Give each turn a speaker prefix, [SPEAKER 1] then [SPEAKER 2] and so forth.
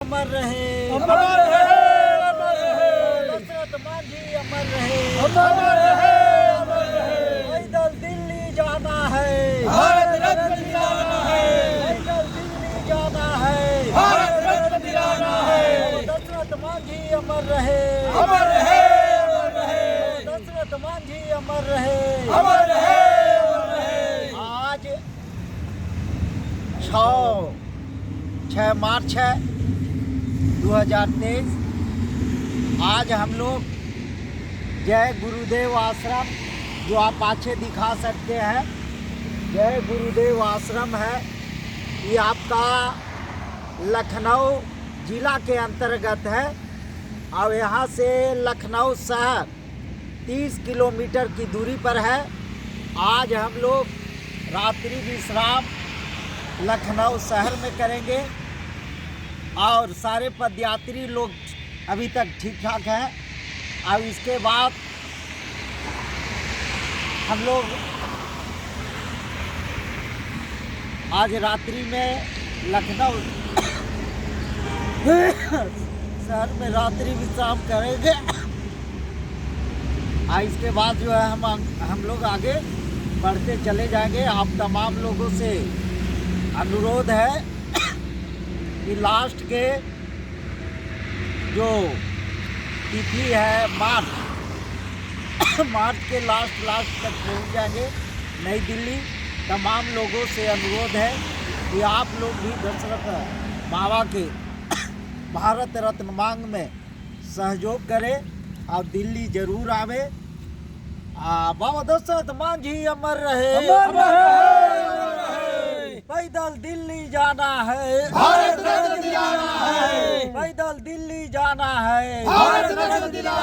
[SPEAKER 1] अमर रहे,
[SPEAKER 2] अमर रहे, अमर रहे।
[SPEAKER 1] दशरथ मांझी अमर रहे,
[SPEAKER 2] अमर रहे, अमर रहे।
[SPEAKER 1] पैदल दिल्ली जाना है,
[SPEAKER 2] भारत रत्न दिलाना है,
[SPEAKER 1] पैदल दिल्ली जाना है,
[SPEAKER 2] भारत रत्न दिलाना है।
[SPEAKER 1] दशरथ मांझी अमर रहे,
[SPEAKER 2] अमर रहे, अमर रहे।
[SPEAKER 1] दशरथ मांझी अमर रहे।
[SPEAKER 2] अमर रहे, अमर रहे।
[SPEAKER 1] आज 6 मार्च है 2023। आज हम लोग जय गुरुदेव आश्रम, जो आप पाछे दिखा सकते हैं, जय गुरुदेव आश्रम है। ये आपका लखनऊ जिला के अंतर्गत है और यहाँ से लखनऊ शहर 30 किलोमीटर की दूरी पर है। आज हम लोग रात्रि विश्राम लखनऊ शहर में करेंगे और सारे पदयात्री लोग अभी तक ठीक ठाक हैं। अब इसके बाद हम लोग आज रात्रि में लखनऊ शहर में रात्रि विश्राम करेंगे और इसके बाद जो है हम लोग आगे बढ़ते चले जाएंगे। आप तमाम लोगों से अनुरोध है कि लास्ट के जो तिथि है मार्च के लास्ट तक पहुंच जाएंगे नई दिल्ली। तमाम लोगों से अनुरोध है कि आप लोग भी दशरथ बाबा के भारत रत्न मांग में सहयोग करें और दिल्ली जरूर आवे। बाबा दशरथ मांझी अमर रहे,
[SPEAKER 2] अमर रहे।
[SPEAKER 1] पैदल दिल्ली जाना है,
[SPEAKER 2] भारत रत्न दिलाना है,
[SPEAKER 1] पैदल दिल्ली जाना है,
[SPEAKER 2] भारत रत्न दिलाना